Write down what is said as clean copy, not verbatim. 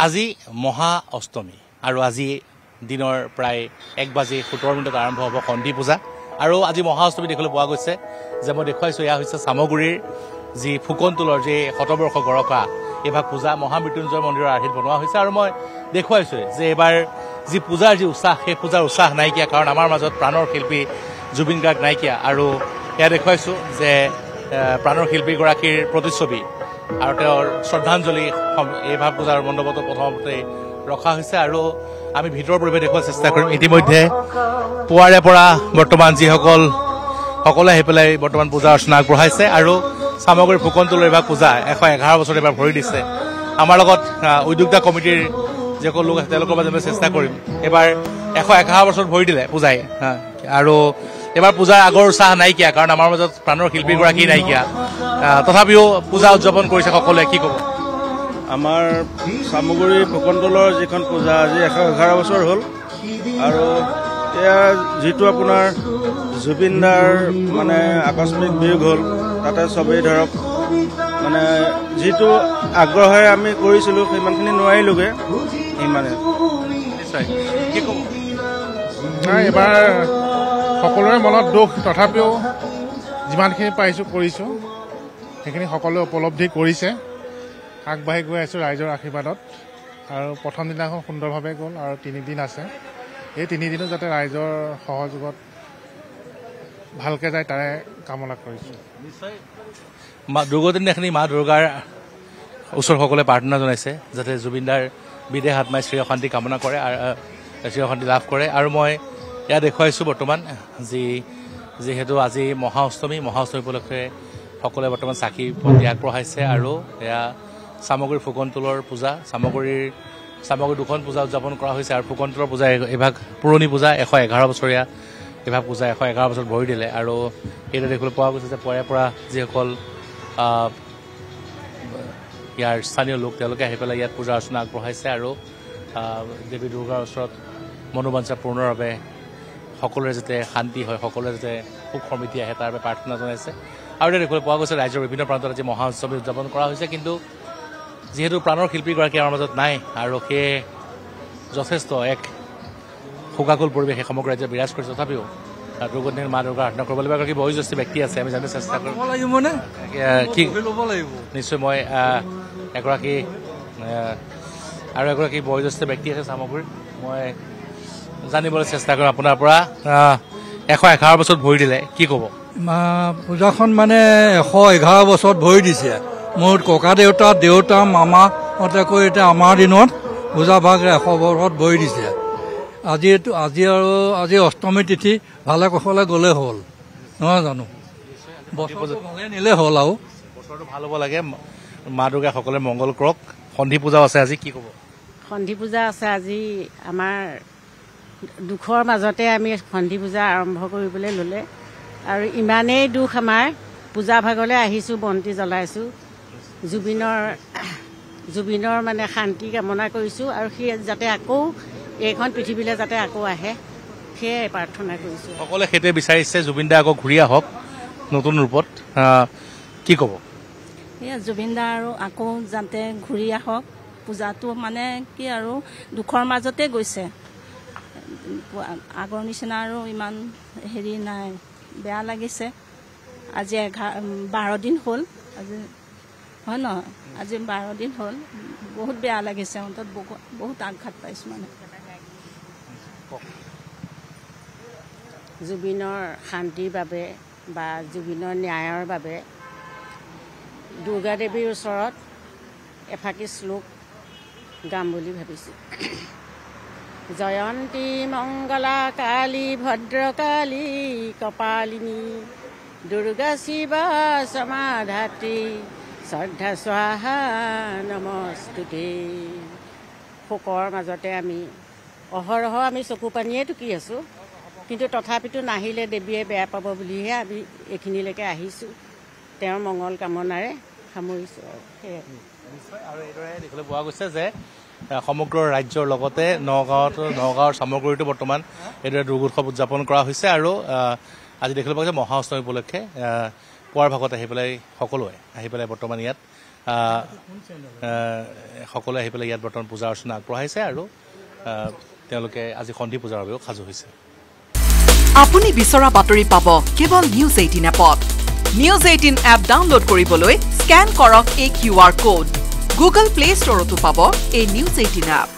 আজি মহা অষ্টমী আৰু আজি দিনৰ প্ৰায় 1:17 আৰম্ভ হ'ব সন্ধি পূজা আৰু আজি মহা অষ্টমী দেখিবলৈ পোৱা গৈছে যে মই দেখুৱাইছোঁ এয়া হৈছে চামগুৰিৰ যি ফুকনতোলৰ যি শতবৰ্ষ গৰকা এইভাগ পূজা মহামৃত্যুঞ্জয় মন্দিৰৰ আৰ্হিত বনোৱা হৈছে আৰু মই দেখুৱাইছোঁ যে এইবাৰ যি পূজাৰ যি উৎসাহ সেই পূজাৰ উৎসাহ নাইকিয়া কাৰণ আমাৰ মাজত প্ৰাণৰ শিল্পী জুবিন গাৰ্গ নাইকিয়া আৰু এয়া দেখুৱাইছোঁ যে প্ৰাণৰ শিল্পীগৰাকীৰ প্ৰতিচ্ছবি আৰু তেওঁৰ শ্ৰদ্ধাঞ্জলি এইভাগ পূজাৰ মণ্ডপতো প্ৰথমতে ৰখা হৈছে আৰু আমি ভিতৰৰ পৰিৱেশ দেখুওৱাৰ চেষ্টা কৰিম ইতিমধ্যে পুৱাৰে পৰা বৰ্তমান যিসকল সকলে আহি পেলাই বৰ্তমান পূজা অৰ্চনা আগবঢ়াইছে আৰু চামগুৰি ফুকনতোলৰ এইভাগ পূজা 111 বছৰ এবাৰ ভৰি দিছে আমাৰ লগত উদ্যোক্তা কমিটিৰ যিসকল লোক আছে তেওঁলোকৰ মাজত চেষ্টা কৰিম এইবাৰ 111 বছৰত ভৰি দিলে পূজাই আৰু এবাৰ পূজাৰ আগৰ উৎসাহ নাইকিয়া কাৰণ আমাৰ মাজত প্ৰাণৰ শিল্পীগৰাকী নাইকিয়া তথাপিও পূজা উদযাপন কৰিছে সকলোৱে কি ক'ব আমাৰ চামগুৰি ফুকনতোলৰ যিখন পূজা আজি 111 বছৰ হ'ল আৰু এয়া যিটো আপোনাৰ জুবিনদাৰ মানে আকস্মিক বিয়োগ হ'ল তাতে চবেই ধৰক মানে যিটো আগ্ৰহেৰে আমি কৰিছিলোঁ সিমানখিনি নোৱাৰিলোগৈ সিমানে নিশ্চয় কি ক'ব এবাৰ সকলোৰে মনত দুখ তথাপিও যিমানখিনি পাৰিছোঁ কৰিছোঁ সেইখিনি সকলোৱে উপলব্ধি কৰিছে আগবাঢ়ি গৈ আছোঁ ৰাইজৰ আশীৰ্বাদত আৰু প্ৰথম দিনাখন সুন্দৰভাৱে গ'ল আৰু 3 দিন আছে এই 3 দিনো যাতে ৰাইজৰ সহযোগত ভালকৈ যায় তাৰে কামনা কৰিছোঁ নিশ্চয় দুৰ্গতিৰ দিনাখনি মা দুৰ্গাৰ ওচৰত সকলোৱে প্ৰাৰ্থনা জনাইছে যাতে জুবিনদাৰ বিদেহ আত্মাই শ্ৰী অশান্তি কামনা কৰে শ্ৰী অশান্তি লাভ কৰে আৰু মই এয়া দেখুৱাইছোঁ বৰ্তমান যিহেতু আজি মহা অষ্টমী উপলক্ষে সকলোৱে বৰ্তমান চাকি বন্তি আগবঢ়াইছে আৰু এয়া চামগুৰি ফুকনতোলৰ পূজা চামগুৰি দুখন পূজা উদযাপন কৰা হৈছে আৰু ফুকনতোলৰ পূজা এইভাগ পুৰণি পূজা 111 বছৰীয়া এইভাগ পূজা 111 বছৰত ভৰি দিলে আৰু এইটো দেখিবলৈ পোৱা গৈছে যে পুৱাৰে পৰা যিসকল ইয়াৰ স্থানীয় লোক তেওঁলোকে আহি পেলাই ইয়াত পূজা অৰ্চনা আগবঢ়াইছে আৰু দেৱী দুৰ্গাৰ ওচৰত মনোবাঞ্ছা পূৰ্ণৰ বাবে সকলোৰে যাতে শান্তি হয় সকলোৰে যাতে সুখ সমৃদ্ধি আহে তাৰ বাবে প্ৰাৰ্থনা জনাইছে আৰু এতিয়া দেখিবলৈ পোৱা গৈছে ৰাজ্যৰ বিভিন্ন প্ৰান্তত আজি মহা উৎসৱ উদযাপন কৰা হৈছে কিন্তু যিহেতু প্ৰাণৰ শিল্পীগৰাকী আমাৰ মাজত নাই আৰু সেয়ে যথেষ্ট এক শোকাকুল পৰিৱেশ সমগ্ৰ ৰাজ্যত বিৰাজ কৰিছে তথাপিও দুৰ্গতিৰ মা দুৰ্গা আৰাধনা কৰিব লাগিব এগৰাকী বয়োজ্যেষ্ঠ ব্যক্তি আছে আমি জানিব চেষ্টা কৰিম কি নিশ্চয় মই এগৰাকী বয়োজ্যেষ্ঠ ব্যক্তি আছে সামগ্ৰীৰ মই জানিবলৈ চেষ্টা কৰিম আপোনাৰ পৰা 111 বছৰত ভৰি দিলে কি ক'ব পূজাখন মানে 111 বছৰত ভৰি দিছে মোৰ ককা দেউতা মামাহঁতে কৈ এতিয়া আমাৰ দিনত পূজা ভাগ 100 বছৰত ভৰি দিছে আজি অষ্টমী তিথি ভালে কুশলে গ'লে হ'ল নহয় জানো বছৰটো ভালে নিলে হ'ল আৰু বছৰটো ভাল হ'ব লাগে মা দুৰ্গাই সকলোৱে মংগল কৰক সন্ধি পূজাও আছে আজি কি ক'ব সন্ধি পূজা আছে আজি আমাৰ দুখৰ মাজতে আমি সন্ধি পূজা আৰম্ভ কৰিবলৈ ল'লে আৰু ইমানেই দুখ আমাৰ পূজা ভাগলৈ আহিছোঁ বন্তি জ্বলাইছোঁ জুবিনৰ মানে শান্তি কামনা কৰিছোঁ আৰু সি যাতে আকৌ এইখন পৃথিৱীলৈ যাতে আকৌ আহে সেয়াই প্ৰাৰ্থনা কৰিছোঁ সকলোৱে সেইটোৱে বিচাৰিছে জুবিন দা আকৌ ঘূৰি আহক নতুন ৰূপত কি ক'ব এয়া জুবিন দা আৰু আকৌ যাতে ঘূৰি আহক পূজাটো মানে কি আৰু দুখৰ মাজতে গৈছে আগৰ নিচিনা আৰু ইমান হেৰি নাই বেয়া লাগিছে আজি 12 দিন হ'ল আজি হয় নহয় আজি 12 দিন হ'ল বহুত বেয়া লাগিছে অন্তত বহুত আঘাত পাইছোঁ মানে জুবিনৰ শান্তিৰ বাবে বা জুবিনৰ ন্যায়ৰ বাবে দুৰ্গা দেৱীৰ ওচৰত এফাকি শ্লোক গাম বুলি ভাবিছোঁ জয়ন্তী মংগলা কালী ভদ্ৰকালী কপালিনী দুৰ্গা শিৱা সমাধাত্ৰী শ্ৰদ্ধা স্বাহা নমস্তুতে শোকৰ মাজতে আমি অহৰহ আমি চকু পানীয়ে টুকি আছোঁ কিন্তু তথাপিতো নাহিলে দেৱীয়ে বেয়া পাব বুলিহে আমি এইখিনিলৈকে আহিছোঁ তেওঁৰ মংগল কামনাৰে সামৰিছোঁ আৰু এইদৰে দেখিবলৈ পোৱা গৈছে যে সমগ্ৰ ৰাজ্যৰ লগতে নগাঁৱৰ চামগুৰিতো বৰ্তমান এইদৰে দুৰ্গোৎসৱ উদযাপন কৰা হৈছে আৰু আজি দেখিবলৈ পোৱা গৈছে মহা অষ্টমী উপলক্ষে পুৱাৰ ভাগত আহি পেলাই সকলোৱে আহি পেলাই বৰ্তমান ইয়াত সকলোৱে আহি পেলাই ইয়াত বৰ্তমান পূজা অৰ্চনা আগবঢ়াইছে আৰু তেওঁলোকে আজি সন্ধি পূজাৰ বাবেও সাজু হৈছে। আপুনি বিচৰা বাতৰি পাব কেৱল নিউজ 18 এপত। নিউজ 18 এপ ডাউনলোড কৰিবলৈ স্কেন কৰক এই QR কোড। গুগল প্লে ষ্টৰতো পাব এই নিউজ 18 এপ।